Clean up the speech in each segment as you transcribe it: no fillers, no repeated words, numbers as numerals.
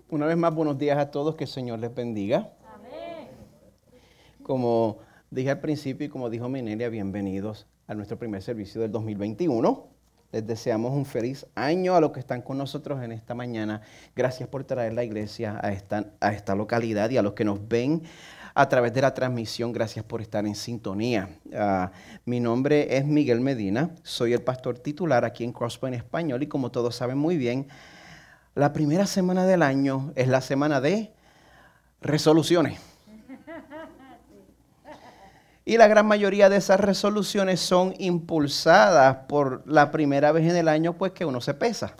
Una vez más, buenos días a todos, que el Señor les bendiga. Amén. Como dije al principio y como dijo Minelia, bienvenidos a nuestro primer servicio del 2021. Les deseamos un feliz año a los que están con nosotros en esta mañana. Gracias por traer la iglesia a esta localidad, y a los que nos ven a través de la transmisión, gracias por estar en sintonía. Mi nombre es Miguel Medina, soy el pastor titular aquí en Crosspoint Español, y como todos saben muy bien, la primera semana del año es la semana de resoluciones. Y la gran mayoría de esas resoluciones son impulsadas por la primera vez en el año, pues que uno se pesa.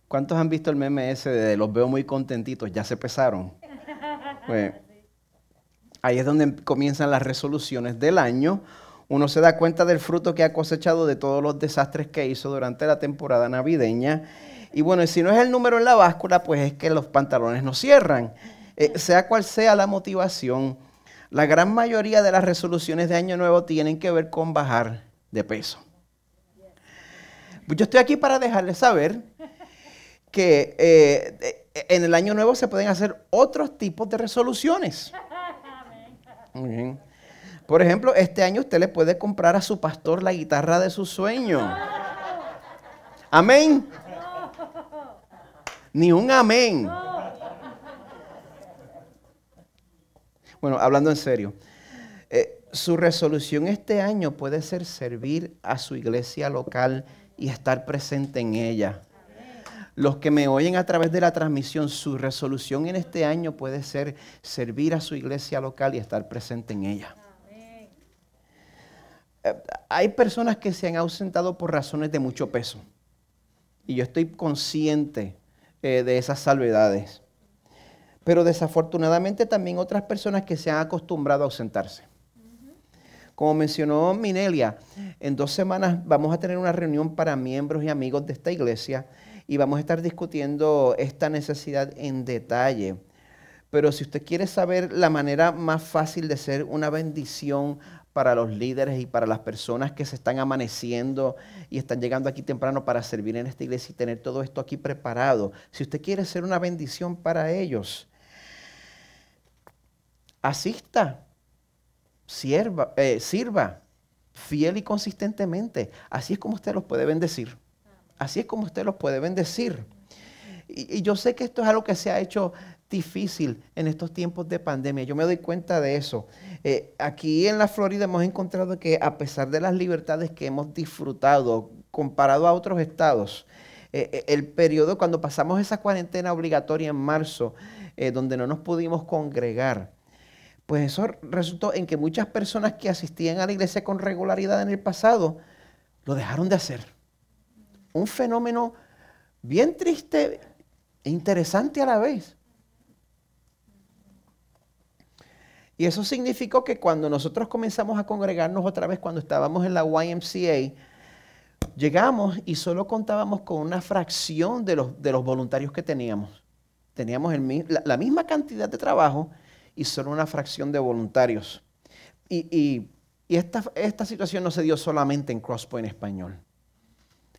¿Cuántos han visto el meme ese de los veo muy contentitos, ya se pesaron? Pues, ahí es donde comienzan las resoluciones del año. Uno se da cuenta del fruto que ha cosechado de todos los desastres que hizo durante la temporada navideña. Y bueno, si no es el número en la báscula, pues es que los pantalones no cierran. Sea cual sea la motivación, la gran mayoría de las resoluciones de Año Nuevo tienen que ver con bajar de peso. Pues yo estoy aquí para dejarles saber que en el Año Nuevo se pueden hacer otros tipos de resoluciones. Muy bien. Por ejemplo, este año usted le puede comprar a su pastor la guitarra de su sueño. Amén. Ni un amén. Bueno, hablando en serio, su resolución este año puede ser servir a su iglesia local y estar presente en ella. Los que me oyen a través de la transmisión, su resolución en este año puede ser servir a su iglesia local y estar presente en ella. Hay personas que se han ausentado por razones de mucho peso, y yo estoy consciente de esas salvedades. Pero desafortunadamente también otras personas que se han acostumbrado a ausentarse. Como mencionó Minelia, en 2 semanas vamos a tener una reunión para miembros y amigos de esta iglesia y vamos a estar discutiendo esta necesidad en detalle. Pero si usted quiere saber la manera más fácil de ser una bendición para los líderes y para las personas que se están amaneciendo y están llegando aquí temprano para servir en esta iglesia y tener todo esto aquí preparado, si usted quiere ser una bendición para ellos, asista, sirva fiel y consistentemente. Así es como usted los puede bendecir. Así es como usted los puede bendecir. Y yo sé que esto es algo que se ha hecho difícil en estos tiempos de pandemia. Yo me doy cuenta de eso. Aquí en la Florida hemos encontrado que a pesar de las libertades que hemos disfrutado comparado a otros estados, el periodo cuando pasamos esa cuarentena obligatoria en marzo, donde no nos pudimos congregar, pues eso resultó en que muchas personas que asistían a la iglesia con regularidad en el pasado, lo dejaron de hacer. Un fenómeno bien triste e interesante a la vez. Y eso significó que cuando nosotros comenzamos a congregarnos otra vez, cuando estábamos en la YMCA, llegamos y solo contábamos con una fracción de los voluntarios que teníamos. Teníamos la misma cantidad de trabajo y solo una fracción de voluntarios. Y esta situación no se dio solamente en Crosspoint Español.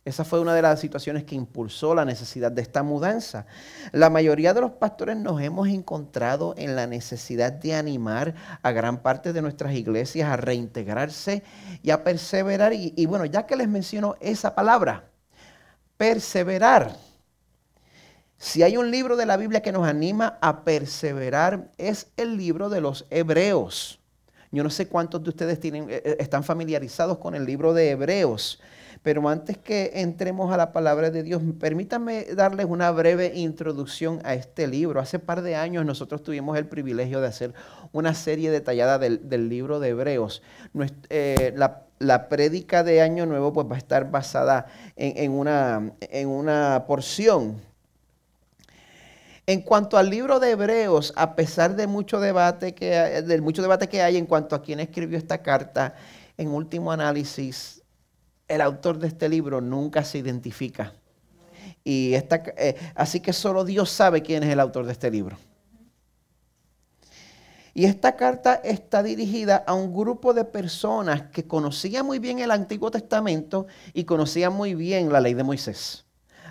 Esa fue una de las situaciones que impulsó la necesidad de esta mudanza. La mayoría de los pastores nos hemos encontrado en la necesidad de animar a gran parte de nuestras iglesias a reintegrarse y a perseverar. Y bueno, ya que les menciono esa palabra, perseverar. Si hay un libro de la Biblia que nos anima a perseverar, es el libro de los Hebreos. Yo no sé cuántos de ustedes están familiarizados con el libro de Hebreos, pero antes que entremos a la palabra de Dios, permítanme darles una breve introducción a este libro. Hace par de años nosotros tuvimos el privilegio de hacer una serie detallada del libro de Hebreos. La prédica de Año Nuevo pues va a estar basada en una porción. En cuanto al libro de Hebreos, a pesar de mucho debate que hay en cuanto a quién escribió esta carta, en último análisis, el autor de este libro nunca se identifica. Así que solo Dios sabe quién es el autor de este libro. Y esta carta está dirigida a un grupo de personas que conocían muy bien el Antiguo Testamento y conocían muy bien la ley de Moisés.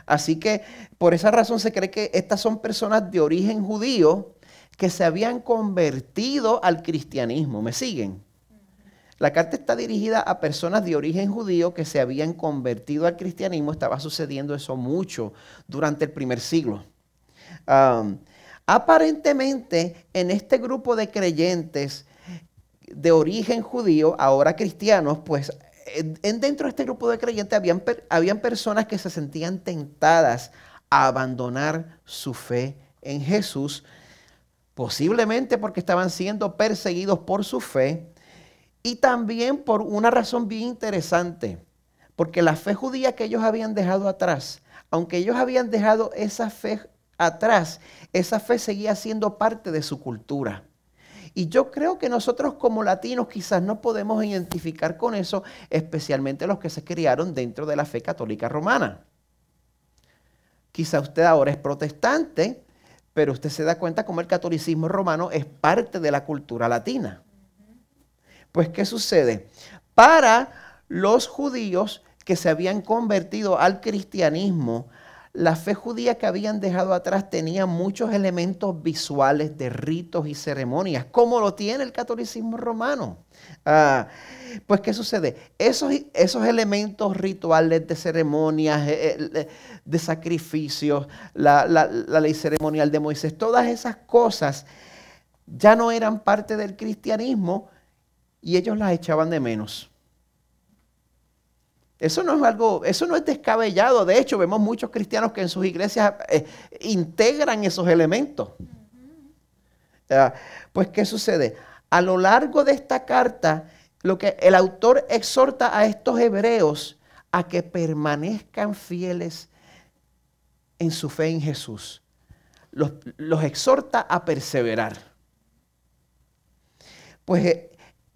Así que por esa razón se cree que estas son personas de origen judío que se habían convertido al cristianismo. ¿Me siguen? La carta está dirigida a personas de origen judío que se habían convertido al cristianismo. Estaba sucediendo eso mucho durante el primer siglo. Aparentemente, en este grupo de creyentes de origen judío, ahora cristianos, pues dentro de este grupo de creyentes habían personas que se sentían tentadas a abandonar su fe en Jesús, posiblemente porque estaban siendo perseguidos por su fe y también por una razón bien interesante, porque la fe judía que ellos habían dejado atrás, aunque ellos habían dejado esa fe atrás, esa fe seguía siendo parte de su cultura. Y yo creo que nosotros como latinos quizás no podemos identificar con eso, especialmente los que se criaron dentro de la fe católica romana. Quizá usted ahora es protestante, pero usted se da cuenta cómo el catolicismo romano es parte de la cultura latina. Pues, ¿qué sucede? Para los judíos que se habían convertido al cristianismo, la fe judía que habían dejado atrás tenía muchos elementos visuales de ritos y ceremonias, como lo tiene el catolicismo romano. Pues, ¿qué sucede? Esos elementos rituales de ceremonias, de sacrificios, la ley ceremonial de Moisés, todas esas cosas ya no eran parte del cristianismo y ellos las echaban de menos. Eso no es descabellado. De hecho, vemos muchos cristianos que en sus iglesias integran esos elementos. Pues, ¿qué sucede? A lo largo de esta carta, lo que el autor exhorta a estos hebreos a que permanezcan fieles en su fe en Jesús. Los exhorta a perseverar. Pues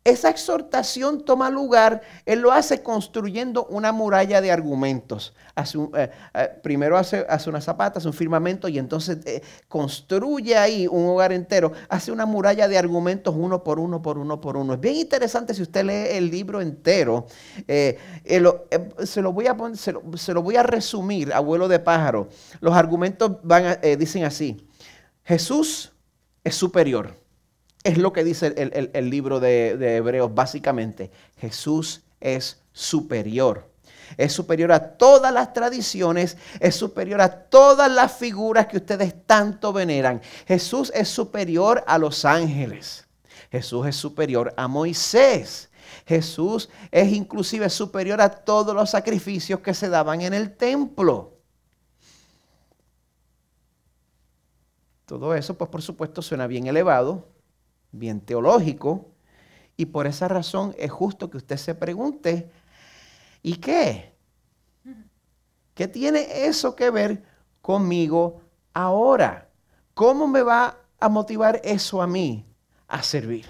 esa exhortación toma lugar, él lo hace construyendo una muralla de argumentos. Primero hace una zapata, hace un firmamento y entonces construye ahí un hogar entero. Hace una muralla de argumentos uno por uno, por uno, por uno. Es bien interesante si usted lee el libro entero. Se lo voy a resumir, abuelo de pájaro. Los argumentos dicen así: Jesús es superior. Es lo que dice el libro de Hebreos básicamente. Jesús es superior. Es superior a todas las tradiciones, es superior a todas las figuras que ustedes tanto veneran. Jesús es superior a los ángeles. Jesús es superior a Moisés. Jesús es inclusive superior a todos los sacrificios que se daban en el templo. Todo eso, pues por supuesto, suena bien elevado, bien teológico, y por esa razón es justo que usted se pregunte, ¿y qué? ¿Qué tiene eso que ver conmigo ahora? ¿Cómo me va a motivar eso a mí a servir?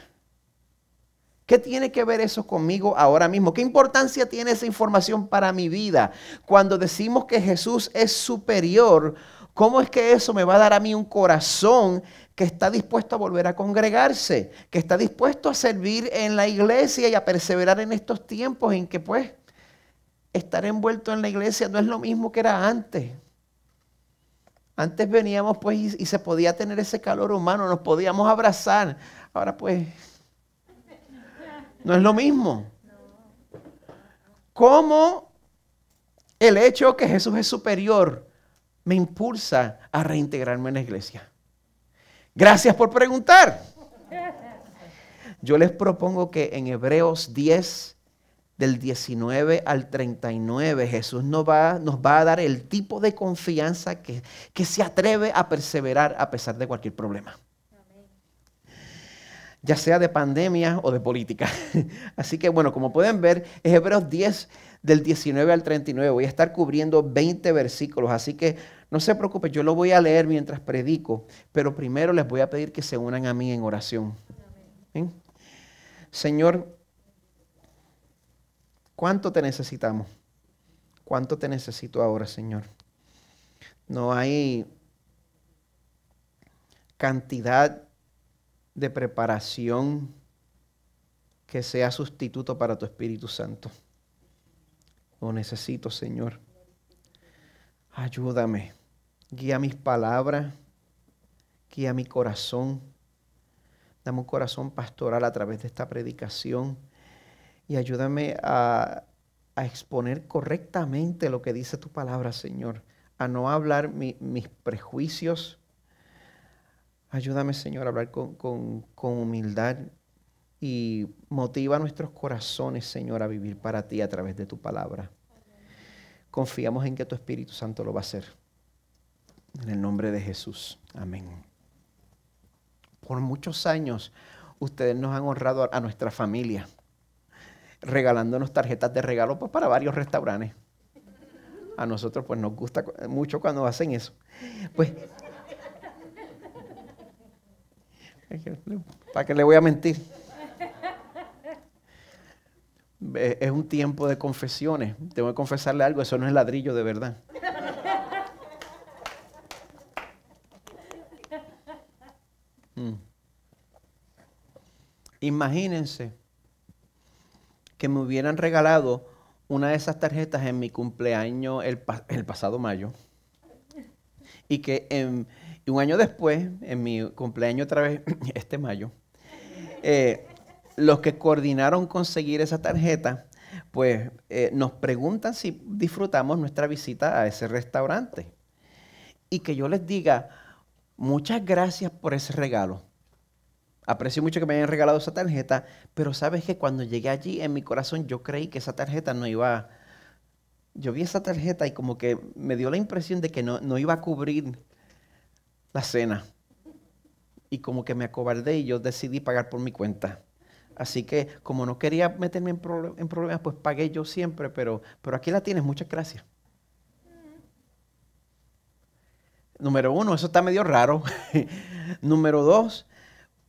¿Qué tiene que ver eso conmigo ahora mismo? ¿Qué importancia tiene esa información para mi vida? Cuando decimos que Jesús es superior, ¿cómo es que eso me va a dar a mí un corazón que está dispuesto a volver a congregarse, que está dispuesto a servir en la iglesia y a perseverar en estos tiempos en que pues estar envuelto en la iglesia no es lo mismo que era antes? Antes veníamos pues y se podía tener ese calor humano, nos podíamos abrazar. Ahora pues no es lo mismo. ¿Cómo el hecho que Jesús es superior me impulsa a reintegrarme en la iglesia? Gracias por preguntar. Yo les propongo que en Hebreos 10, del 19 al 39, Jesús nos va a dar el tipo de confianza que se atreve a perseverar a pesar de cualquier problema. Ya sea de pandemia o de política. Así que bueno, como pueden ver, es Hebreos 10, del 19 al 39. Voy a estar cubriendo 20 versículos, así que no se preocupe, yo lo voy a leer mientras predico, pero primero les voy a pedir que se unan a mí en oración. ¿Bien? Señor, ¿cuánto te necesitamos? ¿Cuánto te necesito ahora, Señor? No hay cantidad de preparación que sea sustituto para tu Espíritu Santo. Lo necesito, Señor. Ayúdame. Guía mis palabras. Guía mi corazón. Dame un corazón pastoral a través de esta predicación. Y ayúdame a exponer correctamente lo que dice tu palabra, Señor. A no hablar mis prejuicios. Ayúdame, Señor, a hablar con humildad. Y motiva nuestros corazones, Señor, a vivir para ti a través de tu palabra. Confiamos en que tu Espíritu Santo lo va a hacer. En el nombre de Jesús. Amén. Por muchos años, ustedes nos han honrado a nuestra familia, regalándonos tarjetas de regalo pues, para varios restaurantes. A nosotros pues nos gusta mucho cuando hacen eso. Pues, ¿para qué le voy a mentir? Es un tiempo de confesiones. Tengo que confesarle algo, eso no es ladrillo de verdad. Imagínense que me hubieran regalado una de esas tarjetas en mi cumpleaños el pasado mayo y que un año después, en mi cumpleaños otra vez, este mayo, los que coordinaron conseguir esa tarjeta, pues nos preguntan si disfrutamos nuestra visita a ese restaurante. Y que yo les diga, muchas gracias por ese regalo. Aprecio mucho que me hayan regalado esa tarjeta, pero sabes que cuando llegué allí en mi corazón yo creí que esa tarjeta no iba. Yo vi esa tarjeta y como que me dio la impresión de que no iba a cubrir la cena. Y como que me acobardé y yo decidí pagar por mi cuenta. Así que como no quería meterme en problemas, pues pagué yo siempre, pero aquí la tienes, muchas gracias. Número 1, eso está medio raro. Número 2,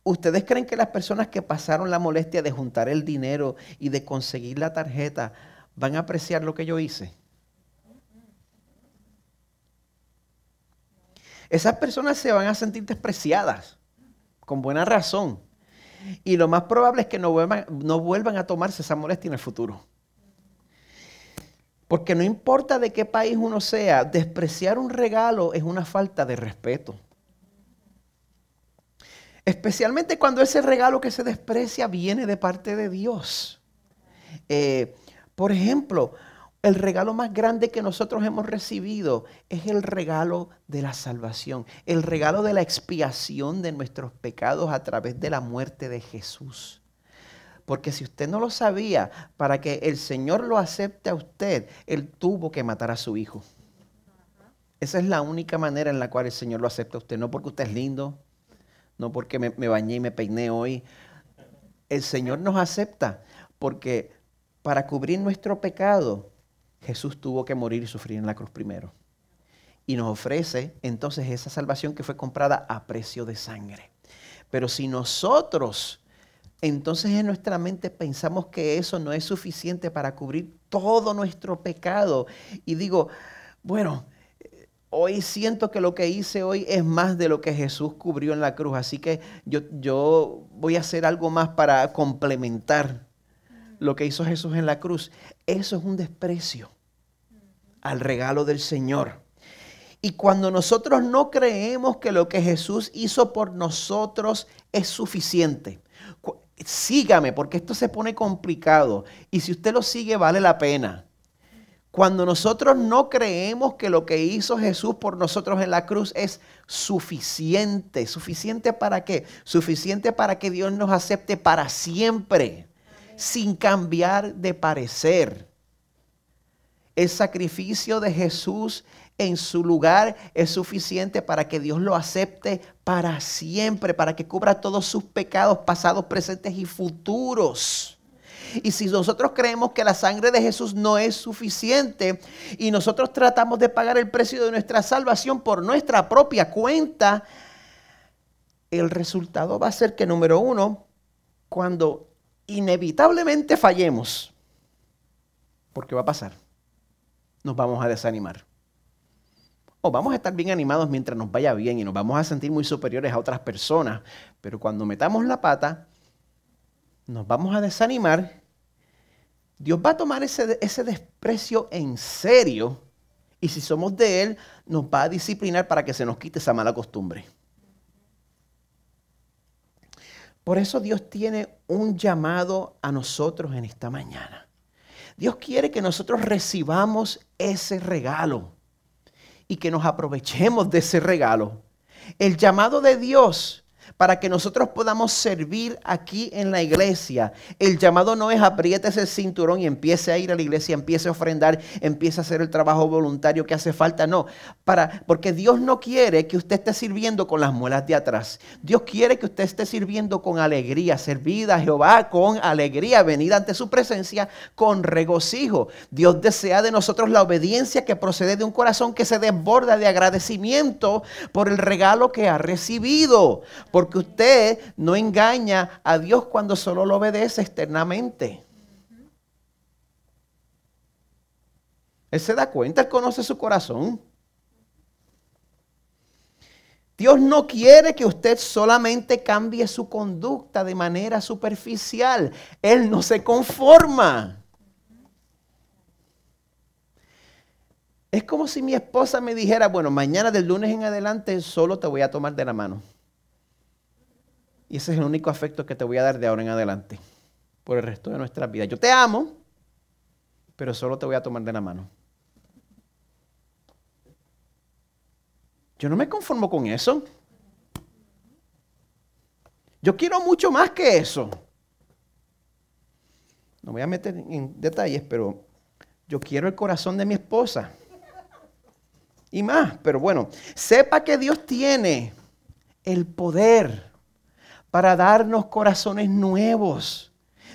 ¿ustedes creen que las personas que pasaron la molestia de juntar el dinero y de conseguir la tarjeta van a apreciar lo que yo hice? Esas personas se van a sentir despreciadas, con buena razón. Y lo más probable es que no vuelvan a tomarse esa molestia en el futuro. Porque no importa de qué país uno sea, despreciar un regalo es una falta de respeto. Especialmente cuando ese regalo que se desprecia viene de parte de Dios. Por ejemplo, el regalo más grande que nosotros hemos recibido es el regalo de la salvación, el regalo de la expiación de nuestros pecados a través de la muerte de Jesús. Porque si usted no lo sabía, para que el Señor lo acepte a usted, Él tuvo que matar a su hijo. Esa es la única manera en la cual el Señor lo acepta a usted. No porque usted es lindo, no porque me bañé y me peiné hoy. El Señor nos acepta porque para cubrir nuestro pecado, Jesús tuvo que morir y sufrir en la cruz primero. Y nos ofrece entonces esa salvación que fue comprada a precio de sangre. Pero si nosotros entonces en nuestra mente pensamos que eso no es suficiente para cubrir todo nuestro pecado, y digo, bueno, hoy siento que lo que hice hoy es más de lo que Jesús cubrió en la cruz, así que yo voy a hacer algo más para complementar lo que hizo Jesús en la cruz. Eso es un desprecio al regalo del Señor. Y cuando nosotros no creemos que lo que Jesús hizo por nosotros es suficiente, sígame, porque esto se pone complicado. Y si usted lo sigue, vale la pena. Cuando nosotros no creemos que lo que hizo Jesús por nosotros en la cruz es suficiente. ¿Suficiente para qué? Suficiente para que Dios nos acepte para siempre, sin cambiar de parecer. El sacrificio de Jesús en su lugar es suficiente para que Dios lo acepte para siempre, para que cubra todos sus pecados pasados, presentes y futuros. Y si nosotros creemos que la sangre de Jesús no es suficiente y nosotros tratamos de pagar el precio de nuestra salvación por nuestra propia cuenta, el resultado va a ser que, número 1, cuando inevitablemente fallemos, porque va a pasar, nos vamos a desanimar. O vamos a estar bien animados mientras nos vaya bien y nos vamos a sentir muy superiores a otras personas. Pero cuando metamos la pata, nos vamos a desanimar. Dios va a tomar ese desprecio en serio Y si somos de Él, nos va a disciplinar para que se nos quite esa mala costumbre. Por eso Dios tiene un llamado a nosotros en esta mañana. Dios quiere que nosotros recibamos ese regalo y que nos aprovechemos de ese regalo. El llamado de Dios para que nosotros podamos servir aquí en la iglesia. El llamado no es apriétese el cinturón y empiece a ir a la iglesia, empiece a ofrendar, empiece a hacer el trabajo voluntario que hace falta. No, porque Dios no quiere que usted esté sirviendo con las muelas de atrás. Dios quiere que usted esté sirviendo con alegría, servir a Jehová con alegría, venir ante su presencia con regocijo. Dios desea de nosotros la obediencia que procede de un corazón que se desborda de agradecimiento por el regalo que ha recibido. Porque usted no engaña a Dios cuando solo lo obedece externamente. Él se da cuenta, Él conoce su corazón. Dios no quiere que usted solamente cambie su conducta de manera superficial. Él no se conforma. Es como si mi esposa me dijera, bueno, mañana del lunes en adelante solo te voy a tomar de la mano. Y ese es el único afecto que te voy a dar de ahora en adelante, por el resto de nuestra vida. Yo te amo, pero solo te voy a tomar de la mano. Yo no me conformo con eso. Yo quiero mucho más que eso. No voy a meter en detalles, pero yo quiero el corazón de mi esposa. Y más, pero bueno, sepa que Dios tiene el poder para darnos corazones nuevos.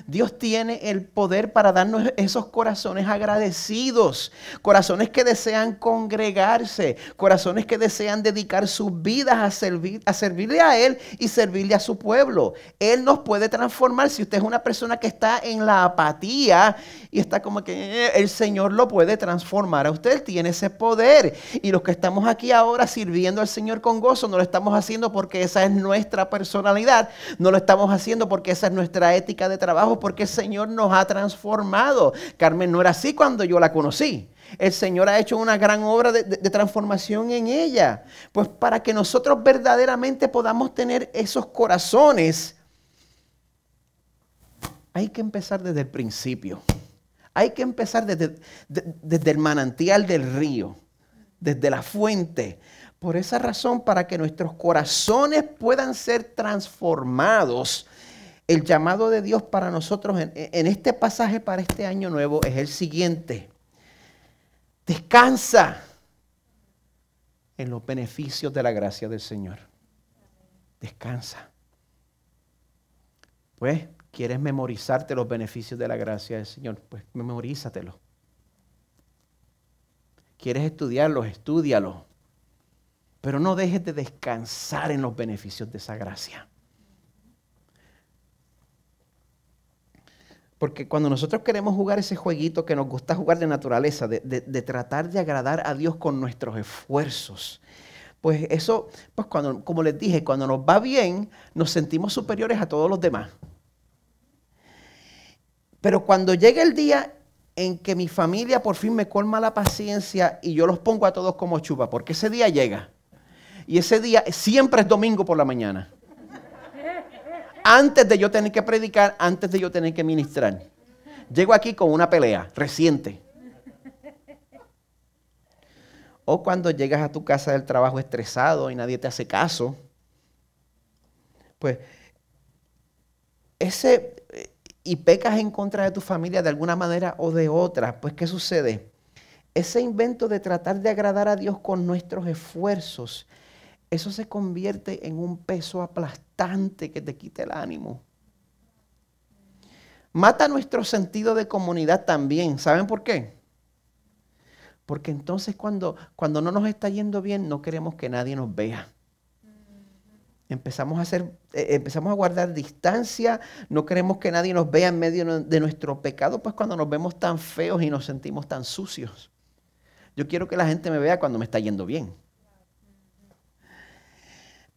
Dios tiene el poder para darnos esos corazones agradecidos, corazones que desean congregarse, corazones que desean dedicar sus vidas a servirle a Él y servirle a su pueblo. Él nos puede transformar. Si usted es una persona que está en la apatía y está como que el Señor lo puede transformar a usted. Él tiene ese poder. Y los que estamos aquí ahora sirviendo al Señor con gozo, no lo estamos haciendo porque esa es nuestra personalidad, no lo estamos haciendo porque esa es nuestra ética de trabajo, porque el Señor nos ha transformado. Carmen no era así cuando yo la conocí. El Señor ha hecho una gran obra de transformación en ella. Pues para que nosotros verdaderamente podamos tener esos corazones, hay que empezar desde el principio. Hay que empezar desde el manantial del río, desde la fuente. Por esa razón, para que nuestros corazones puedan ser transformados, el llamado de Dios para nosotros en este pasaje para este año nuevo es el siguiente. Descansa en los beneficios de la gracia del Señor. Descansa. Pues, ¿quieres memorizarte los beneficios de la gracia del Señor? Pues memorízatelos. ¿Quieres estudiarlos? Estúdialos. Pero no dejes de descansar en los beneficios de esa gracia. Porque cuando nosotros queremos jugar ese jueguito que nos gusta jugar de naturaleza, de tratar de agradar a Dios con nuestros esfuerzos, pues eso, pues cuando, como les dije, cuando nos va bien, nos sentimos superiores a todos los demás. Pero cuando llega el día en que mi familia por fin me colma la paciencia y yo los pongo a todos como chupa, porque ese día llega. Y ese día siempre es domingo por la mañana. Antes de yo tener que predicar, antes de yo tener que ministrar. Llego aquí con una pelea reciente. O cuando llegas a tu casa del trabajo estresado y nadie te hace caso. Pues y pecas en contra de tu familia de alguna manera o de otra. Pues ¿qué sucede? Ese invento de tratar de agradar a Dios con nuestros esfuerzos, eso se convierte en un peso aplastante que te quita el ánimo. Mata nuestro sentido de comunidad también. ¿Saben por qué? Porque entonces cuando no nos está yendo bien, no queremos que nadie nos vea. Empezamos a guardar distancia, no queremos que nadie nos vea en medio de nuestro pecado, pues cuando nos vemos tan feos y nos sentimos tan sucios. Yo quiero que la gente me vea cuando me está yendo bien.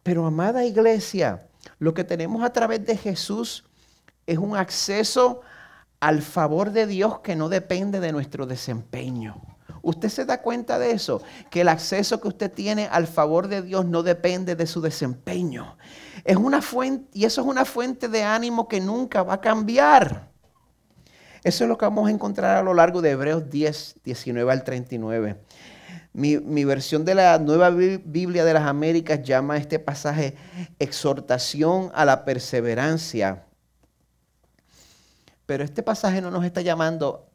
Pero amada iglesia, lo que tenemos a través de Jesús es un acceso al favor de Dios que no depende de nuestro desempeño. ¿Usted se da cuenta de eso? Que el acceso que usted tiene al favor de Dios no depende de su desempeño. Es una fuente, y eso es una fuente de ánimo que nunca va a cambiar. Eso es lo que vamos a encontrar a lo largo de Hebreos 10, 19 al 39. Mi versión de la Nueva Biblia de las Américas llama a este pasaje exhortación a la perseverancia. Pero este pasaje no nos está llamando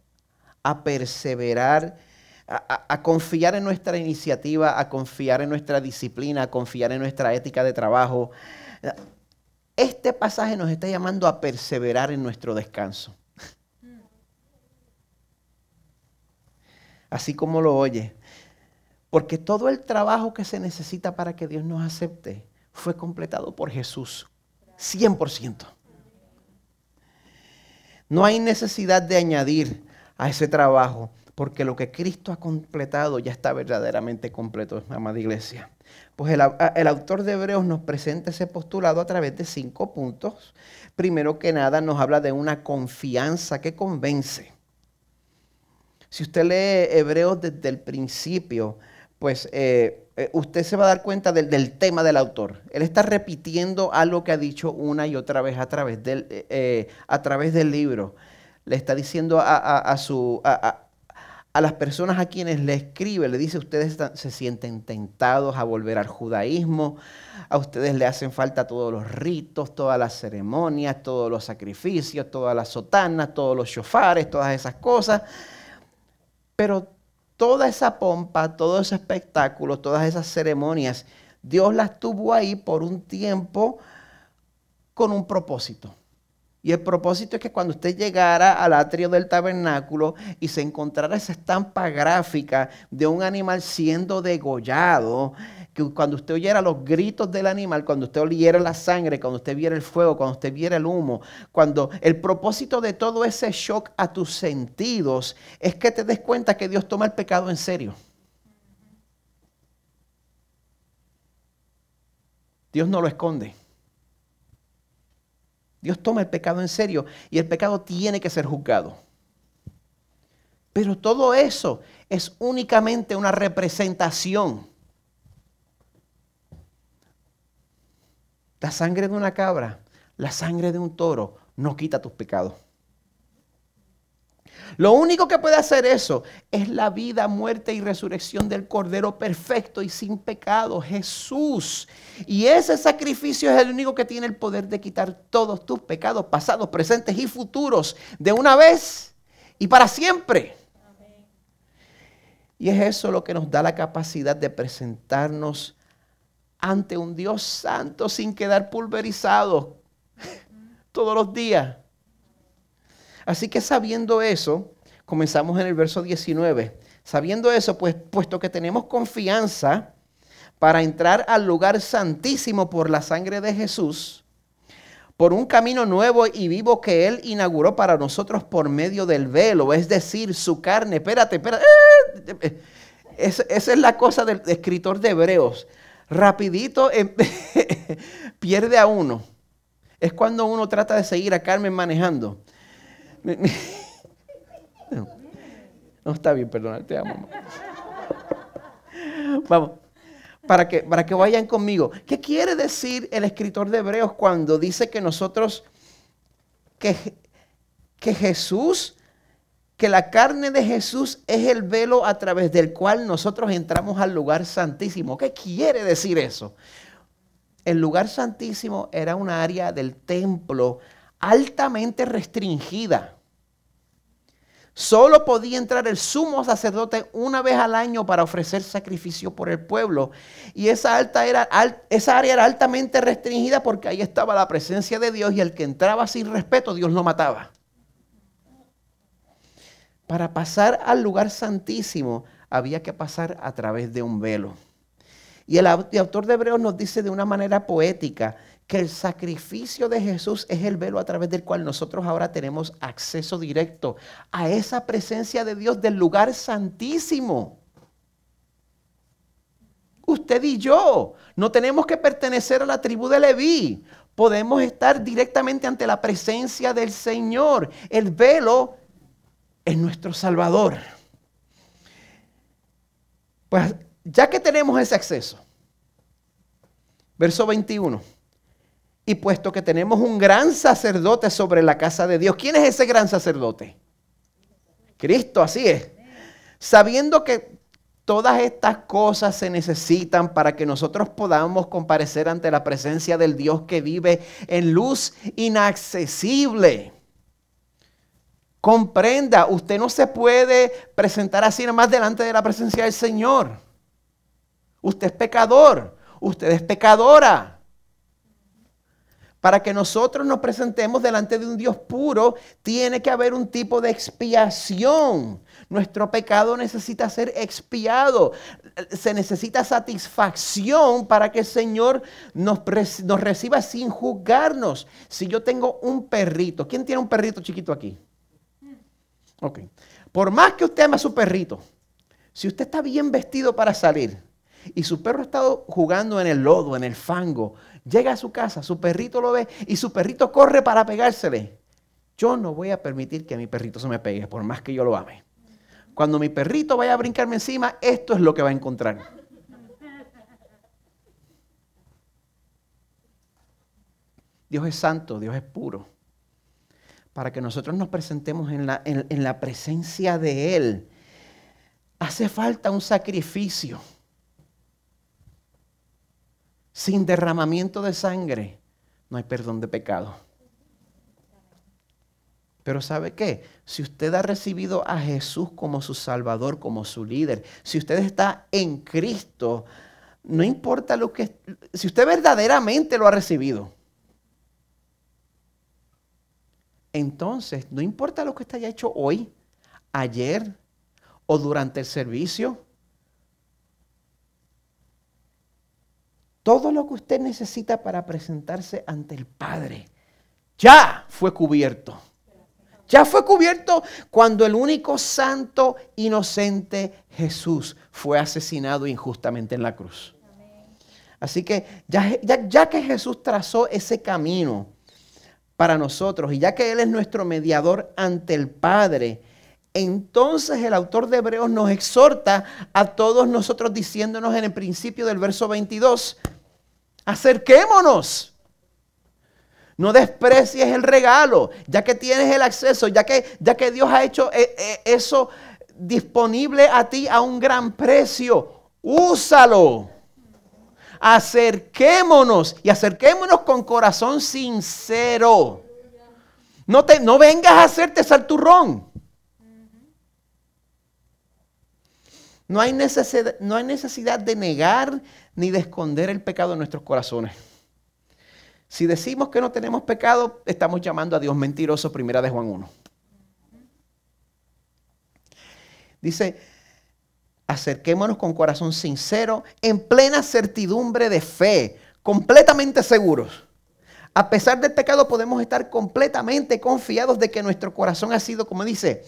a perseverar, a confiar en nuestra iniciativa, a confiar en nuestra disciplina, a confiar en nuestra ética de trabajo. Este pasaje nos está llamando a perseverar en nuestro descanso. Así como lo oye. Porque todo el trabajo que se necesita para que Dios nos acepte fue completado por Jesús. 100%. No hay necesidad de añadir a ese trabajo, porque lo que Cristo ha completado ya está verdaderamente completo, amada iglesia. Pues el autor de Hebreos nos presenta ese postulado a través de 5 puntos. Primero que nada nos habla de una confianza que convence. Si usted lee Hebreos desde el principio, pues usted se va a dar cuenta del tema del autor. Él está repitiendo algo que ha dicho una y otra vez a través del libro. Le está diciendo a las personas a quienes le escribe, le dice, ustedes se sienten tentados a volver al judaísmo, a ustedes le hacen falta todos los ritos, todas las ceremonias, todos los sacrificios, todas las sotanas, todos los shofares, todas esas cosas. Pero toda esa pompa, todo ese espectáculo, todas esas ceremonias, Dios las tuvo ahí por un tiempo con un propósito. Y el propósito es que cuando usted llegara al atrio del tabernáculo y se encontrara esa estampa gráfica de un animal siendo degollado, que cuando usted oyera los gritos del animal, cuando usted oliera la sangre, cuando usted viera el fuego, cuando usted viera el humo, cuando el propósito de todo ese shock a tus sentidos es que te des cuenta que Dios toma el pecado en serio. Dios no lo esconde. Dios toma el pecado en serio y el pecado tiene que ser juzgado. Pero todo eso es únicamente una representación. La sangre de una cabra, la sangre de un toro no quita tus pecados. Lo único que puede hacer eso es la vida, muerte y resurrección del Cordero perfecto y sin pecado, Jesús. Y ese sacrificio es el único que tiene el poder de quitar todos tus pecados pasados, presentes y futuros de una vez y para siempre. Amén. Y es eso lo que nos da la capacidad de presentarnos ante un Dios santo sin quedar pulverizados todos los días. Así que sabiendo eso, comenzamos en el verso 19. Sabiendo eso, pues puesto que tenemos confianza para entrar al lugar santísimo por la sangre de Jesús, por un camino nuevo y vivo que Él inauguró para nosotros por medio del velo, es decir, su carne. Espérate. Esa es la cosa del escritor de Hebreos. Rapidito pierde a uno. Es cuando uno trata de seguir a Carmen manejando. No está bien, perdona, te amo. Vamos, para que vayan conmigo. ¿Qué quiere decir el escritor de Hebreos cuando dice que nosotros, que Jesús, que la carne de Jesús es el velo a través del cual nosotros entramos al lugar santísimo? ¿Qué quiere decir eso? El lugar santísimo era un área del templo altamente restringida. Solo podía entrar el sumo sacerdote una vez al año para ofrecer sacrificio por el pueblo. Y esa área era altamente restringida porque ahí estaba la presencia de Dios y el que entraba sin respeto, Dios lo mataba. Para pasar al lugar santísimo había que pasar a través de un velo. Y el autor de Hebreos nos dice de una manera poética que el sacrificio de Jesús es el velo a través del cual nosotros ahora tenemos acceso directo a esa presencia de Dios del lugar santísimo. Usted y yo no tenemos que pertenecer a la tribu de Leví. Podemos estar directamente ante la presencia del Señor. El velo es nuestro Salvador. Pues ya que tenemos ese acceso, verso 21, y puesto que tenemos un gran sacerdote sobre la casa de Dios, ¿quién es ese gran sacerdote? Cristo, así es. Sabiendo que todas estas cosas se necesitan para que nosotros podamos comparecer ante la presencia del Dios que vive en luz inaccesible. Comprenda, usted no se puede presentar así nada más delante de la presencia del Señor. Usted es pecador, usted es pecadora. Para que nosotros nos presentemos delante de un Dios puro, tiene que haber un tipo de expiación. Nuestro pecado necesita ser expiado. Se necesita satisfacción para que el Señor nos reciba sin juzgarnos. Si yo tengo un perrito, ¿quién tiene un perrito chiquito aquí? Ok. Por más que usted ama a su perrito, si usted está bien vestido para salir y su perro ha estado jugando en el lodo, en el fango, llega a su casa, su perrito lo ve y su perrito corre para pegársele. Yo no voy a permitir que mi perrito se me pegue, por más que yo lo ame. Cuando mi perrito vaya a brincarme encima, esto es lo que va a encontrar. Dios es santo, Dios es puro. Para que nosotros nos presentemos en la presencia de Él, hace falta un sacrificio. Sin derramamiento de sangre no hay perdón de pecado. Pero ¿sabe qué? Si usted ha recibido a Jesús como su Salvador, como su líder, si usted está en Cristo, no importa lo que... Si usted verdaderamente lo ha recibido, entonces no importa lo que usted haya hecho hoy, ayer o durante el servicio, todo lo que usted necesita para presentarse ante el Padre ya fue cubierto. Ya fue cubierto cuando el único santo inocente Jesús fue asesinado injustamente en la cruz. Así que ya que Jesús trazó ese camino para nosotros y ya que Él es nuestro mediador ante el Padre, entonces el autor de Hebreos nos exhorta a todos nosotros diciéndonos en el principio del verso 22, acerquémonos. No desprecies el regalo, ya que tienes el acceso, ya que Dios ha hecho eso disponible a ti a un gran precio. Úsalo. Acerquémonos y acerquémonos con corazón sincero. No vengas a hacerte salturrón. No hay necesidad de negar ni de esconder el pecado en nuestros corazones. Si decimos que no tenemos pecado, estamos llamando a Dios mentiroso, primera de Juan 1. Dice, acerquémonos con corazón sincero, en plena certidumbre de fe, completamente seguros. A pesar del pecado podemos estar completamente confiados de que nuestro corazón ha sido, como dice,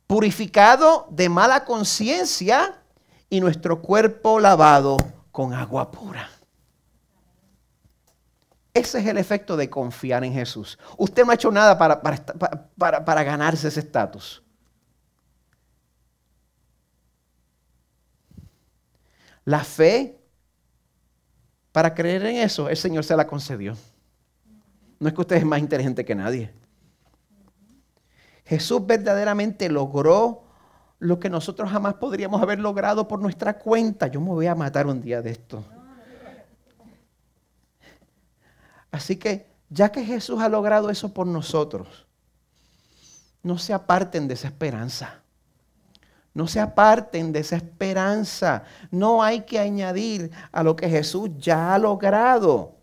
purificado de mala conciencia y nuestro cuerpo lavado con agua pura. Ese es el efecto de confiar en Jesús. Usted no ha hecho nada para ganarse ese estatus. La fe, para creer en eso, el Señor se la concedió. No es que usted es más inteligente que nadie. Jesús verdaderamente logró lo que nosotros jamás podríamos haber logrado por nuestra cuenta. Yo me voy a matar un día de esto. Así que, ya que Jesús ha logrado eso por nosotros, no se aparten de esa esperanza. No se aparten de esa esperanza. No hay que añadir a lo que Jesús ya ha logrado.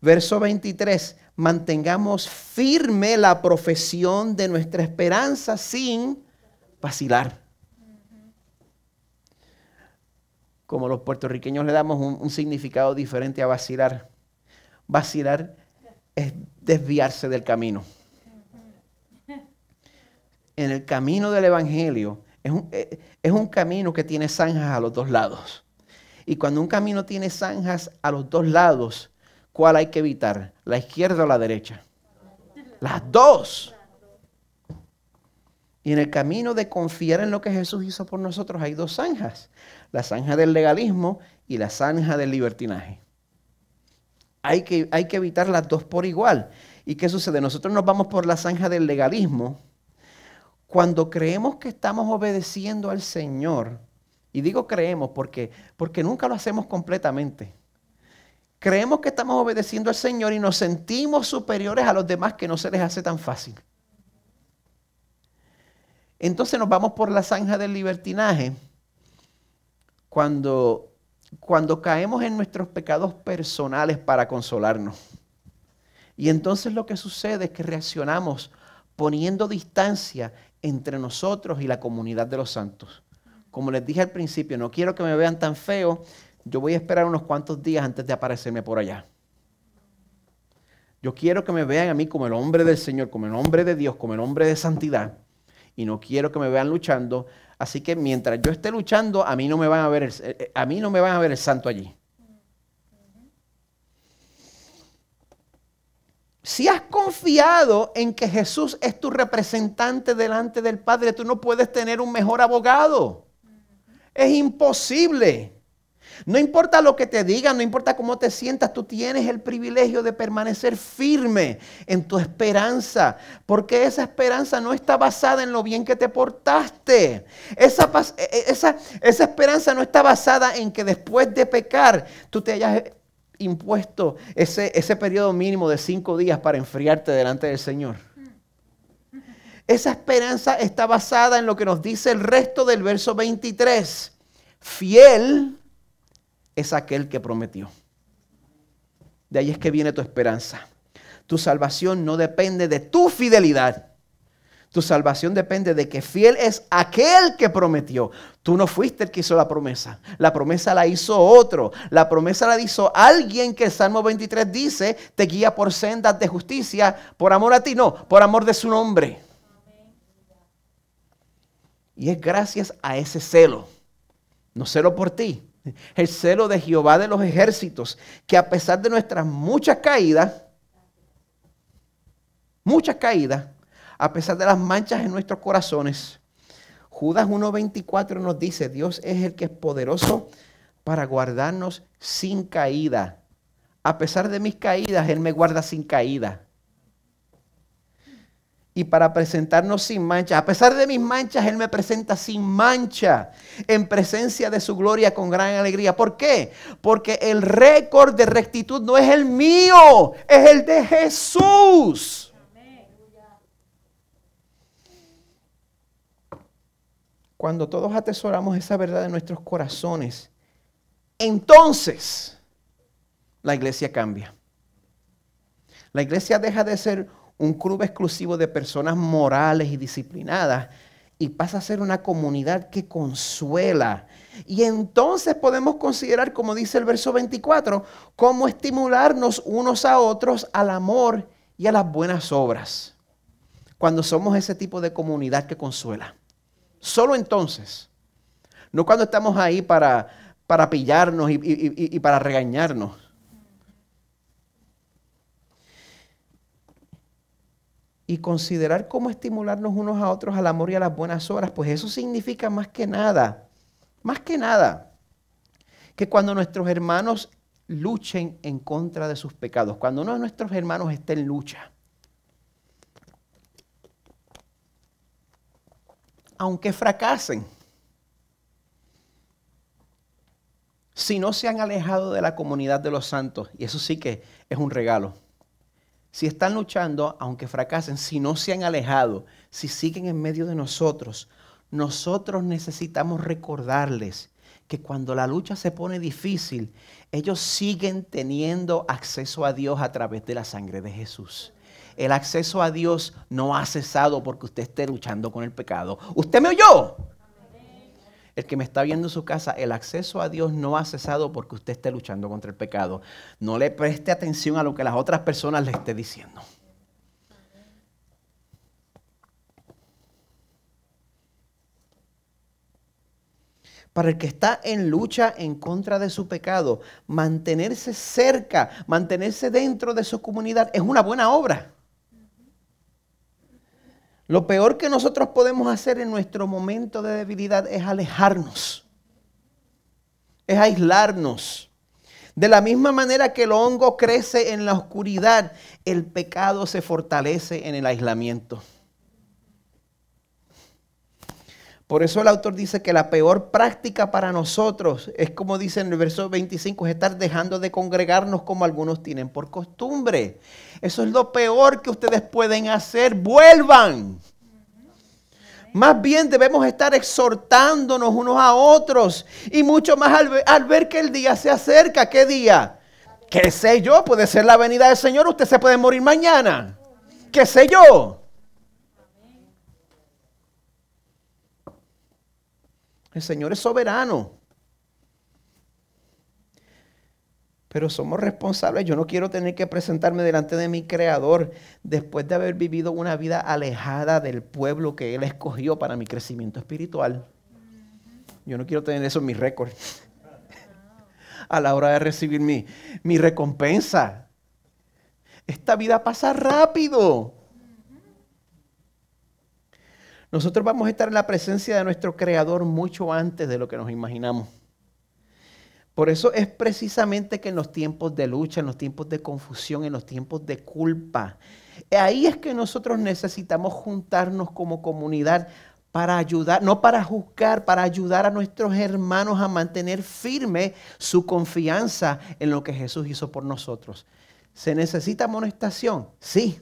Verso 23. Mantengamos firme la profesión de nuestra esperanza sin vacilar. Como los puertorriqueños le damos un significado diferente a vacilar. Vacilar es desviarse del camino. En el camino del Evangelio es un camino que tiene zanjas a los dos lados. Y cuando un camino tiene zanjas a los dos lados, ¿cuál hay que evitar? ¿La izquierda o la derecha? Las dos. Y en el camino de confiar en lo que Jesús hizo por nosotros hay dos zanjas. La zanja del legalismo y la zanja del libertinaje. Hay que evitar las dos por igual. ¿Y qué sucede? Nosotros nos vamos por la zanja del legalismo cuando creemos que estamos obedeciendo al Señor. Y digo creemos porque nunca lo hacemos completamente. Creemos que estamos obedeciendo al Señor y nos sentimos superiores a los demás que no se les hace tan fácil. Entonces nos vamos por la zanja del libertinaje cuando caemos en nuestros pecados personales para consolarnos. Y entonces lo que sucede es que reaccionamos poniendo distancia entre nosotros y la comunidad de los santos. Como les dije al principio, no quiero que me vean tan feo, yo voy a esperar unos cuantos días antes de aparecerme por allá. Yo quiero que me vean a mí como el hombre del Señor, como el hombre de Dios, como el hombre de santidad. Y no quiero que me vean luchando. Así que mientras yo esté luchando, a mí no me van a ver el santo allí. Si has confiado en que Jesús es tu representante delante del Padre, tú no puedes tener un mejor abogado. Es imposible. No importa lo que te digan, no importa cómo te sientas, tú tienes el privilegio de permanecer firme en tu esperanza, porque esa esperanza no está basada en lo bien que te portaste. Esa esperanza no está basada en que después de pecar tú te hayas impuesto ese periodo mínimo de 5 días para enfriarte delante del Señor. Esa esperanza está basada en lo que nos dice el resto del verso 23. Fiel es aquel que prometió. De ahí es que viene tu esperanza. Tu salvación no depende de tu fidelidad. Tu salvación depende de que fiel es aquel que prometió. Tú no fuiste el que hizo la promesa. La promesa la hizo otro. La promesa la hizo alguien que el Salmo 23 dice, te guía por sendas de justicia, por amor a ti, no, por amor de su nombre. Y es gracias a ese celo, no celo por ti, el celo de Jehová de los ejércitos, que a pesar de nuestras muchas caídas, a pesar de las manchas en nuestros corazones, Judas 1:24 nos dice, Dios es el que es poderoso para guardarnos sin caída. A pesar de mis caídas, Él me guarda sin caída. Y para presentarnos sin mancha. A pesar de mis manchas, Él me presenta sin mancha, en presencia de su gloria con gran alegría. ¿Por qué? Porque el récord de rectitud no es el mío, es el de Jesús. Cuando todos atesoramos esa verdad en nuestros corazones, entonces la iglesia cambia. La iglesia deja de ser un club exclusivo de personas morales y disciplinadas y pasa a ser una comunidad que consuela. Y entonces podemos considerar, como dice el verso 24, cómo estimularnos unos a otros al amor y a las buenas obras. Cuando somos ese tipo de comunidad que consuela. Solo entonces. No cuando estamos ahí para pillarnos y para regañarnos. Y considerar cómo estimularnos unos a otros al amor y a las buenas obras, pues eso significa más que nada, que cuando nuestros hermanos luchen en contra de sus pecados, cuando uno de nuestros hermanos esté en lucha, aunque fracasen, si no se han alejado de la comunidad de los santos, y eso sí que es un regalo. Si están luchando, aunque fracasen, si no se han alejado, si siguen en medio de nosotros, nosotros necesitamos recordarles que cuando la lucha se pone difícil, ellos siguen teniendo acceso a Dios a través de la sangre de Jesús. El acceso a Dios no ha cesado porque usted esté luchando con el pecado. ¿Usted me oyó? El que me está viendo en su casa, el acceso a Dios no ha cesado porque usted esté luchando contra el pecado. No le preste atención a lo que las otras personas le estén diciendo. Para el que está en lucha en contra de su pecado, mantenerse cerca, mantenerse dentro de su comunidad es una buena obra. Lo peor que nosotros podemos hacer en nuestro momento de debilidad es alejarnos, es aislarnos. De la misma manera que el hongo crece en la oscuridad, el pecado se fortalece en el aislamiento. Por eso el autor dice que la peor práctica para nosotros es, como dice en el verso 25, es estar dejando de congregarnos como algunos tienen por costumbre. Eso es lo peor que ustedes pueden hacer. ¡Vuelvan! Más bien debemos estar exhortándonos unos a otros. Y mucho más al ver que el día se acerca. ¿Qué día? ¿Qué sé yo? Puede ser la venida del Señor. Usted se puede morir mañana. ¿Qué sé yo? El Señor es soberano. Pero somos responsables. Yo no quiero tener que presentarme delante de mi Creador después de haber vivido una vida alejada del pueblo que Él escogió para mi crecimiento espiritual. Yo no quiero tener eso en mi récord a la hora de recibir mi recompensa. Esta vida pasa rápido. Nosotros vamos a estar en la presencia de nuestro Creador mucho antes de lo que nos imaginamos. Por eso es precisamente que en los tiempos de lucha, en los tiempos de confusión, en los tiempos de culpa, ahí es que nosotros necesitamos juntarnos como comunidad para ayudar, no para juzgar, para ayudar a nuestros hermanos a mantener firme su confianza en lo que Jesús hizo por nosotros. ¿Se necesita amonestación? Sí,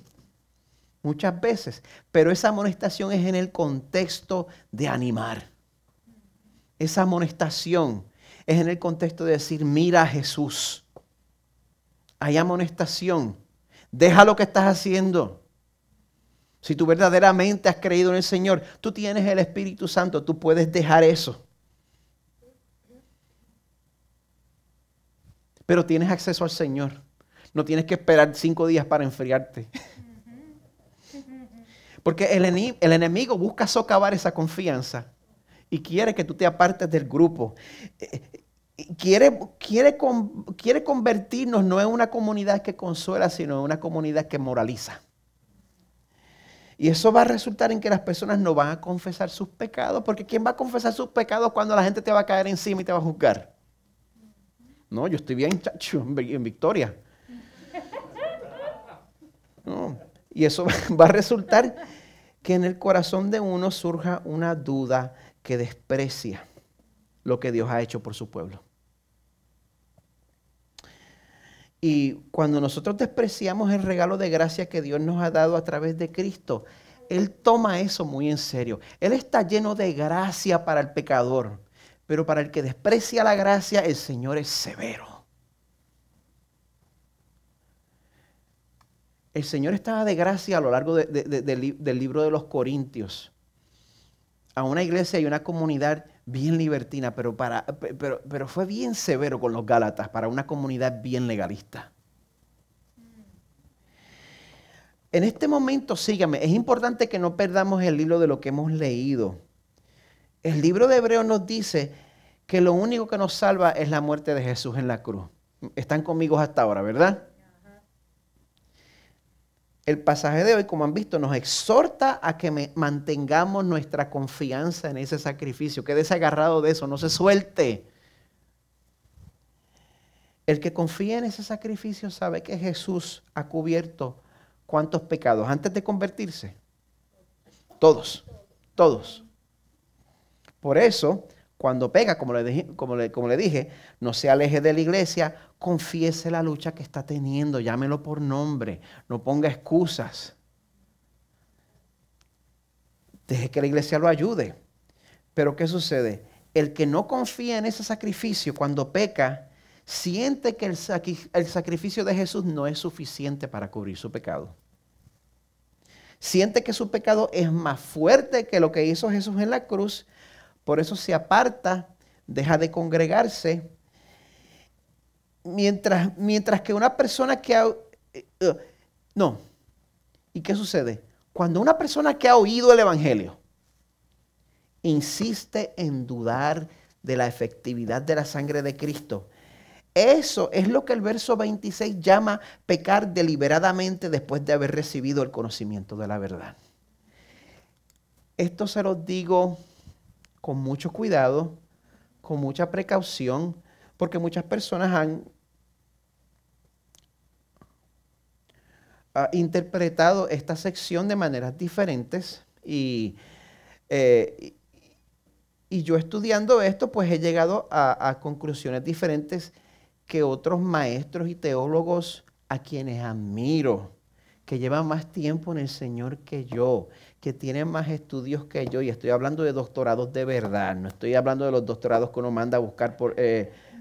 muchas veces, pero esa amonestación es en el contexto de animar. Esa amonestación es en el contexto de decir, mira a Jesús. Hay amonestación. Deja lo que estás haciendo. Si tú verdaderamente has creído en el Señor, tú tienes el Espíritu Santo, tú puedes dejar eso. Pero tienes acceso al Señor. No tienes que esperar 5 días para enfriarte. Porque el enemigo busca socavar esa confianza. Y quiere que tú te apartes del grupo. Quiere convertirnos no en una comunidad que consuela, sino en una comunidad que moraliza. Y eso va a resultar en que las personas no van a confesar sus pecados. Porque ¿quién va a confesar sus pecados cuando la gente te va a caer encima y te va a juzgar? No, yo estoy bien, chacho, en victoria. No. Y eso va a resultar que en el corazón de uno surja una duda que desprecia lo que Dios ha hecho por su pueblo. Y cuando nosotros despreciamos el regalo de gracia que Dios nos ha dado a través de Cristo, Él toma eso muy en serio. Él está lleno de gracia para el pecador, pero para el que desprecia la gracia, el Señor es severo. El Señor estaba de gracia a lo largo del libro de los Corintios. A una iglesia y una comunidad bien libertina, pero fue bien severo con los Gálatas para una comunidad bien legalista. En este momento, sígame, es importante que no perdamos el hilo de lo que hemos leído. El libro de Hebreos nos dice que lo único que nos salva es la muerte de Jesús en la cruz. Están conmigo hasta ahora, ¿verdad? El pasaje de hoy, como han visto, nos exhorta a que mantengamos nuestra confianza en ese sacrificio. Quédese agarrado de eso, no se suelte. El que confía en ese sacrificio sabe que Jesús ha cubierto ¿cuántos pecados antes de convertirse? Todos, todos. Por eso, cuando pega, como le dije, no se aleje de la iglesia, confiese la lucha que está teniendo, llámelo por nombre, no ponga excusas. Deje que la iglesia lo ayude. Pero ¿qué sucede? El que no confía en ese sacrificio, cuando peca, siente que el sacrificio de Jesús no es suficiente para cubrir su pecado. Siente que su pecado es más fuerte que lo que hizo Jesús en la cruz. Por eso se aparta, deja de congregarse. Mientras que una persona que ha... no. ¿Y qué sucede? Cuando una persona que ha oído el Evangelio insiste en dudar de la efectividad de la sangre de Cristo, eso es lo que el verso 26 llama pecar deliberadamente después de haber recibido el conocimiento de la verdad. Esto se los digo con mucho cuidado, con mucha precaución, porque muchas personas han interpretado esta sección de maneras diferentes eh, y yo estudiando esto, pues he llegado a conclusiones diferentes que otros maestros y teólogos a quienes admiro, que llevan más tiempo en el Señor que yo, que tienen más estudios que yo, y estoy hablando de doctorados de verdad, no estoy hablando de los doctorados que uno manda a buscar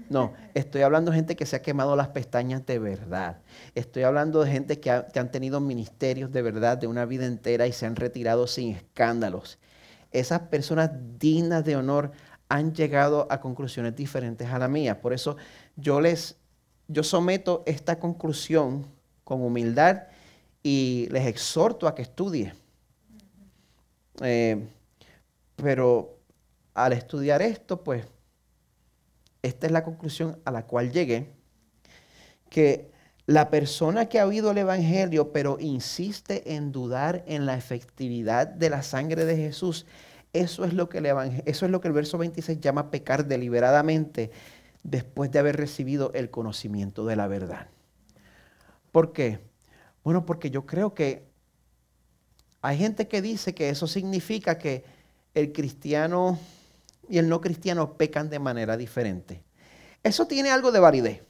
no, estoy hablando de gente que se ha quemado las pestañas de verdad. Estoy hablando de gente que han tenido ministerios de verdad de una vida entera y se han retirado sin escándalos. Esas personas dignas de honor han llegado a conclusiones diferentes a la mía. Por eso yo someto esta conclusión con humildad y les exhorto a que estudien. Pero al estudiar esto, pues, esta es la conclusión a la cual llegué, que la persona que ha oído el Evangelio, pero insiste en dudar en la efectividad de la sangre de Jesús, eso es lo que el verso 26 llama pecar deliberadamente después de haber recibido el conocimiento de la verdad. ¿Por qué? Bueno, porque yo creo que hay gente que dice que eso significa que el cristiano y el no cristiano pecan de manera diferente. Eso tiene algo de validez.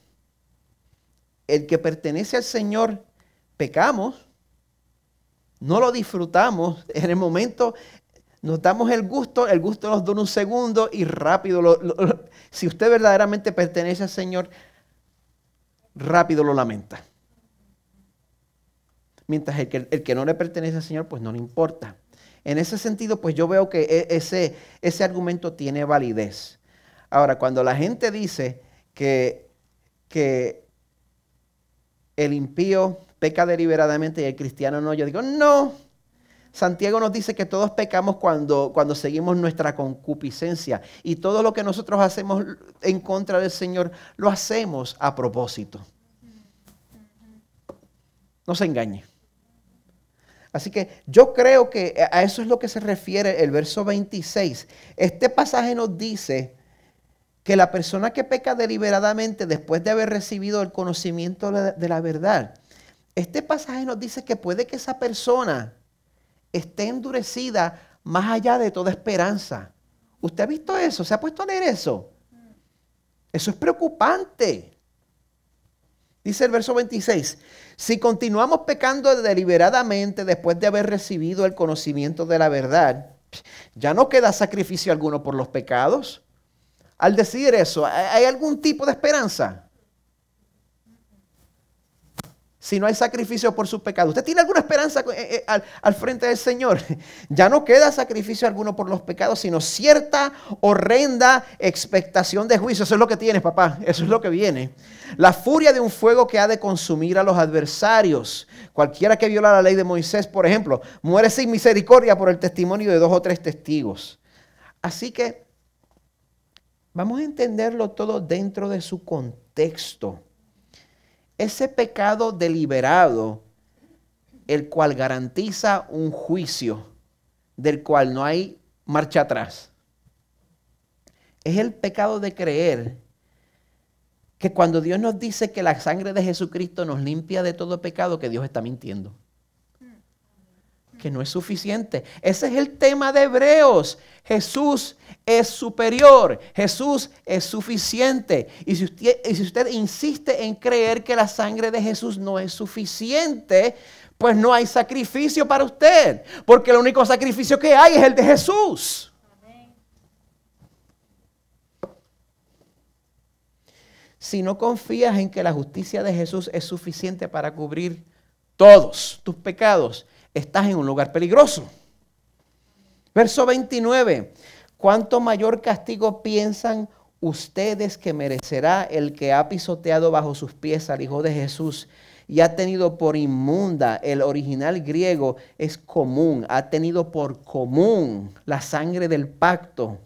El que pertenece al Señor, pecamos, no lo disfrutamos, en el momento nos damos el gusto nos dura un segundo y rápido, si usted verdaderamente pertenece al Señor, rápido lo lamenta. Mientras el que no le pertenece al Señor, pues no le importa. En ese sentido, pues yo veo que ese argumento tiene validez. Ahora, cuando la gente dice que el impío peca deliberadamente y el cristiano no, yo digo, no. Santiago nos dice que todos pecamos cuando seguimos nuestra concupiscencia. Y todo lo que nosotros hacemos en contra del Señor, lo hacemos a propósito. No se engañe. Así que yo creo que a eso es lo que se refiere el verso 26. Este pasaje nos dice que la persona que peca deliberadamente después de haber recibido el conocimiento de la verdad, este pasaje nos dice que puede que esa persona esté endurecida más allá de toda esperanza. ¿Usted ha visto eso? ¿Se ha puesto a leer eso? Eso es preocupante. Dice el verso 26, si continuamos pecando deliberadamente después de haber recibido el conocimiento de la verdad, ya no queda sacrificio alguno por los pecados. Al decir eso, ¿hay algún tipo de esperanza? Si no hay sacrificio por sus pecados. ¿Usted tiene alguna esperanza al frente del Señor? Ya no queda sacrificio alguno por los pecados, sino cierta horrenda expectación de juicio. Eso es lo que tienes, papá. Eso es lo que viene. La furia de un fuego que ha de consumir a los adversarios. Cualquiera que viola la ley de Moisés, por ejemplo, muere sin misericordia por el testimonio de 2 o 3 testigos. Así que vamos a entenderlo todo dentro de su contexto. Ese pecado deliberado, el cual garantiza un juicio del cual no hay marcha atrás, es el pecado de creer que cuando Dios nos dice que la sangre de Jesucristo nos limpia de todo pecado, que Dios está mintiendo. Que no es suficiente. Ese es el tema de Hebreos. Jesús es superior. Jesús es suficiente. Y si usted insiste en creer que la sangre de Jesús no es suficiente, pues no hay sacrificio para usted. Porque el único sacrificio que hay es el de Jesús. Si no confías en que la justicia de Jesús es suficiente para cubrir todos tus pecados, estás en un lugar peligroso. Verso 29. ¿Cuánto mayor castigo piensan ustedes que merecerá el que ha pisoteado bajo sus pies al Hijo de Jesús y ha tenido por inmunda? El original griego es común. Ha tenido por común la sangre del pacto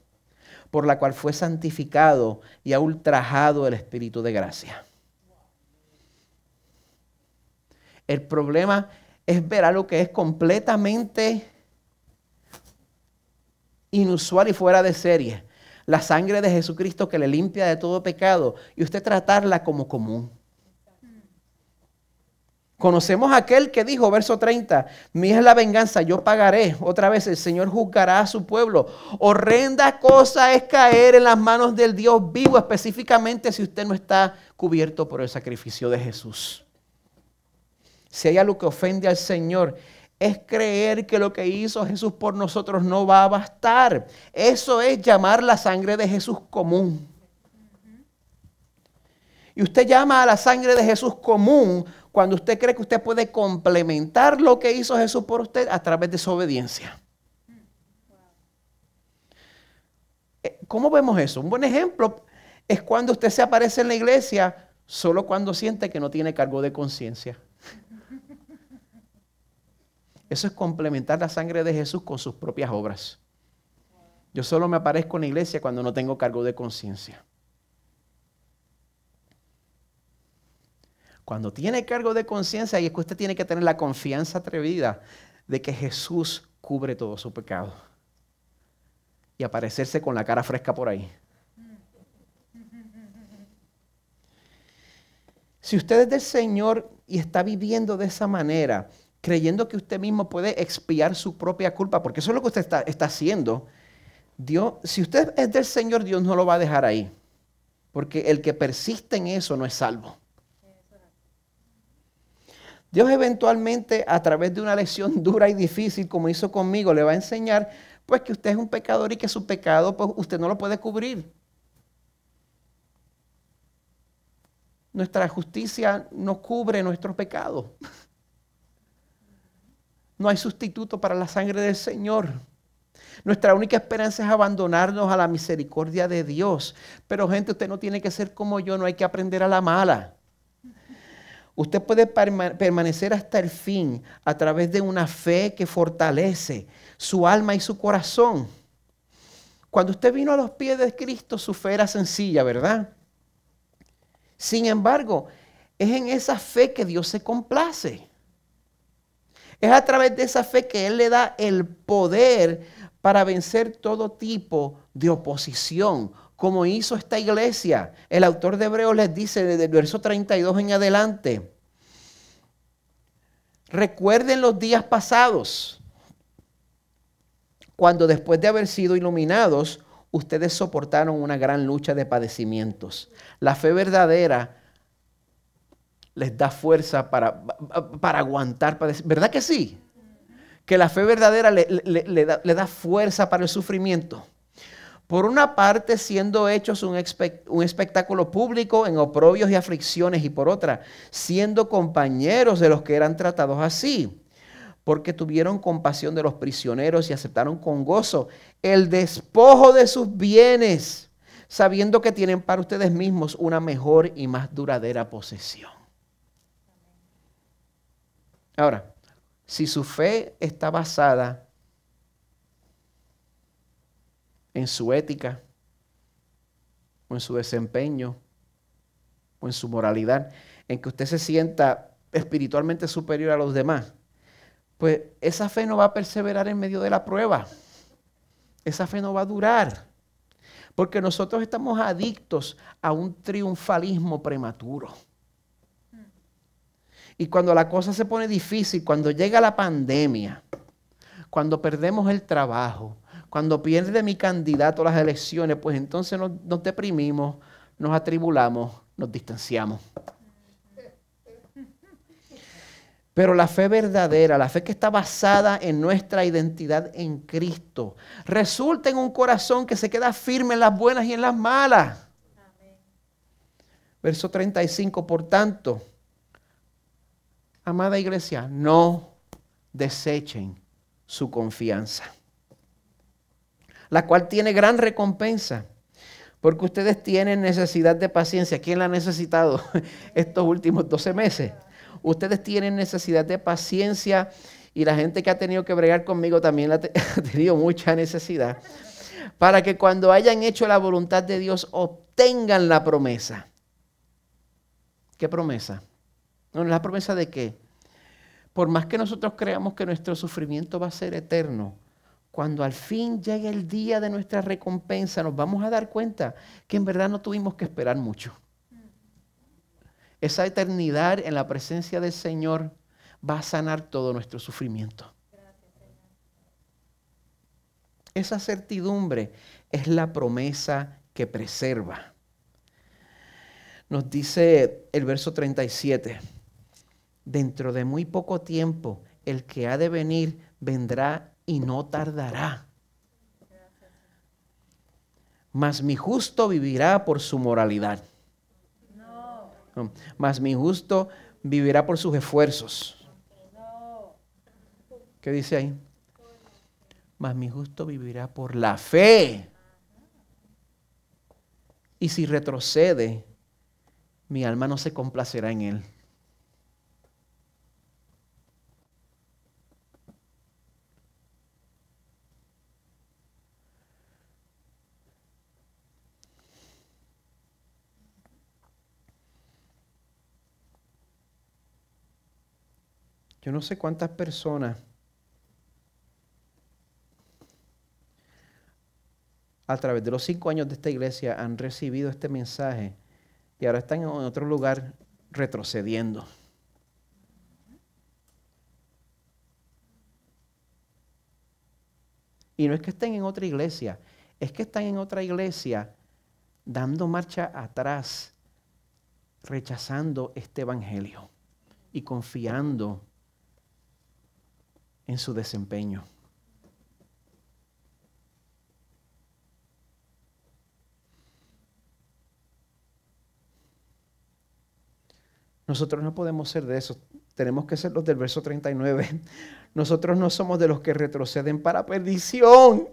por la cual fue santificado y ha ultrajado el Espíritu de gracia. El problema es ver algo que es completamente inusual y fuera de serie. La sangre de Jesucristo que le limpia de todo pecado y usted tratarla como común. Conocemos a aquel que dijo, verso 30, mía es la venganza, yo pagaré. Otra vez, el Señor juzgará a su pueblo. Horrenda cosa es caer en las manos del Dios vivo, específicamente si usted no está cubierto por el sacrificio de Jesús. Si hay algo que ofende al Señor, es creer que lo que hizo Jesús por nosotros no va a bastar. Eso es llamar la sangre de Jesús común. Y usted llama a la sangre de Jesús común cuando usted cree que usted puede complementar lo que hizo Jesús por usted a través de su obediencia. ¿Cómo vemos eso? Un buen ejemplo es cuando usted se aparece en la iglesia solo cuando siente que no tiene cargo de conciencia. Eso es complementar la sangre de Jesús con sus propias obras. Yo solo me aparezco en la iglesia cuando no tengo cargo de conciencia. Cuando tiene cargo de conciencia, y es que usted tiene que tener la confianza atrevida de que Jesús cubre todo su pecado. Y aparecerse con la cara fresca por ahí. Si usted es del Señor y está viviendo de esa manera, creyendo que usted mismo puede expiar su propia culpa, porque eso es lo que usted está haciendo, Dios, si usted es del Señor, Dios no lo va a dejar ahí. Porque el que persiste en eso no es salvo. Dios eventualmente, a través de una lección dura y difícil, como hizo conmigo, le va a enseñar pues que usted es un pecador y que su pecado pues, usted no lo puede cubrir. Nuestra justicia no cubre nuestros pecados. No hay sustituto para la sangre del Señor. Nuestra única esperanza es abandonarnos a la misericordia de Dios. Pero gente, usted no tiene que ser como yo, no hay que aprender a la mala. Usted puede permanecer hasta el fin a través de una fe que fortalece su alma y su corazón. Cuando usted vino a los pies de Cristo, su fe era sencilla, ¿verdad? Sin embargo, es en esa fe que Dios se complace. Es a través de esa fe que Él le da el poder para vencer todo tipo de oposición, como hizo esta iglesia. El autor de Hebreos les dice desde el verso 32 en adelante: recuerden los días pasados, cuando después de haber sido iluminados, ustedes soportaron una gran lucha de padecimientos. La fe verdadera les da fuerza para aguantar, ¿verdad que sí? Que la fe verdadera le da fuerza para el sufrimiento. Por una parte, siendo hechos un espectáculo público en oprobios y aflicciones, y por otra, siendo compañeros de los que eran tratados así, porque tuvieron compasión de los prisioneros y aceptaron con gozo el despojo de sus bienes, sabiendo que tienen para ustedes mismos una mejor y más duradera posesión. Ahora, si su fe está basada en su ética, o en su desempeño, o en su moralidad, en que usted se sienta espiritualmente superior a los demás, pues esa fe no va a perseverar en medio de la prueba. Esa fe no va a durar. Porque nosotros estamos adictos a un triunfalismo prematuro. Y cuando la cosa se pone difícil, cuando llega la pandemia, cuando perdemos el trabajo, cuando pierde mi candidato a las elecciones, pues entonces nos deprimimos, nos atribulamos, nos distanciamos. Pero la fe verdadera, la fe que está basada en nuestra identidad en Cristo, resulta en un corazón que se queda firme en las buenas y en las malas. Amén. Verso 35, por tanto, amada iglesia, no desechen su confianza, la cual tiene gran recompensa, porque ustedes tienen necesidad de paciencia. ¿Quién la ha necesitado estos últimos 12 meses? Ustedes tienen necesidad de paciencia, y la gente que ha tenido que bregar conmigo también ha tenido mucha necesidad, para que cuando hayan hecho la voluntad de Dios obtengan la promesa. ¿Qué promesa? No, la promesa de que por más que nosotros creamos que nuestro sufrimiento va a ser eterno, cuando al fin llegue el día de nuestra recompensa, nos vamos a dar cuenta que en verdad no tuvimos que esperar mucho. Esa eternidad en la presencia del Señor va a sanar todo nuestro sufrimiento. Esa certidumbre es la promesa que preserva. Nos dice el verso 37, dentro de muy poco tiempo el que ha de venir vendrá y no tardará. Mas mi justo vivirá por su moralidad. Mas mi justo vivirá por sus esfuerzos. ¿Qué dice ahí? Mas mi justo vivirá por la fe. Y si retrocede, mi alma no se complacerá en él. Yo no sé cuántas personas a través de los 5 años de esta iglesia han recibido este mensaje y ahora están en otro lugar retrocediendo. Y no es que estén en otra iglesia, es que están en otra iglesia dando marcha atrás, rechazando este evangelio y confiando en su desempeño. Nosotros no podemos ser de eso. Tenemos que ser los del verso 39. Nosotros no somos de los que retroceden para perdición,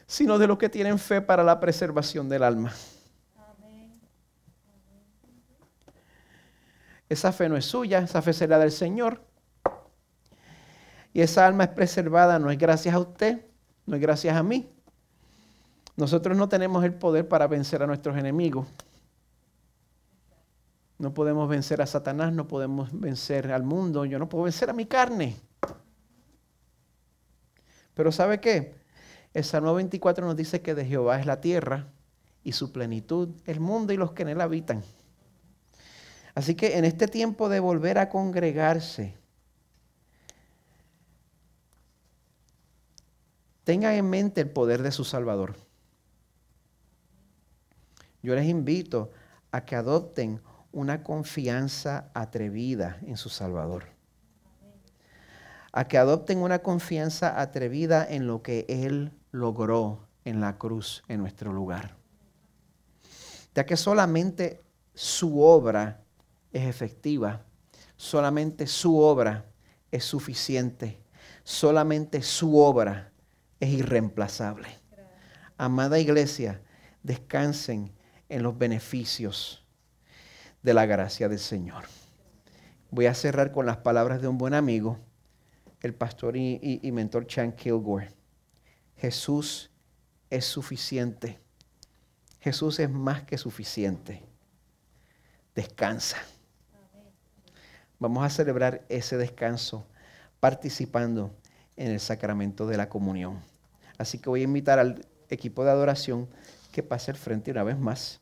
sino de los que tienen fe para la preservación del alma. Esa fe no es suya, esa fe será del Señor. Y esa alma es preservada, no es gracias a usted, no es gracias a mí. Nosotros no tenemos el poder para vencer a nuestros enemigos. No podemos vencer a Satanás, no podemos vencer al mundo, yo no puedo vencer a mi carne. Pero ¿sabe qué? El Salmo 24 nos dice que de Jehová es la tierra y su plenitud, el mundo y los que en él habitan. Así que en este tiempo de volver a congregarse, tengan en mente el poder de su Salvador. Yo les invito a que adopten una confianza atrevida en su Salvador. A que adopten una confianza atrevida en lo que Él logró en la cruz en nuestro lugar. Ya que solamente su obra es efectiva, solamente su obra es suficiente, solamente su obra es irreemplazable. Amada iglesia, descansen en los beneficios de la gracia del Señor. Voy a cerrar con las palabras de un buen amigo, el pastor y mentor Chan Kilgore. Jesús es suficiente. Jesús es más que suficiente. Descansa. Vamos a celebrar ese descanso participando en el sacramento de la comunión. Así que voy a invitar al equipo de adoración que pase al frente una vez más.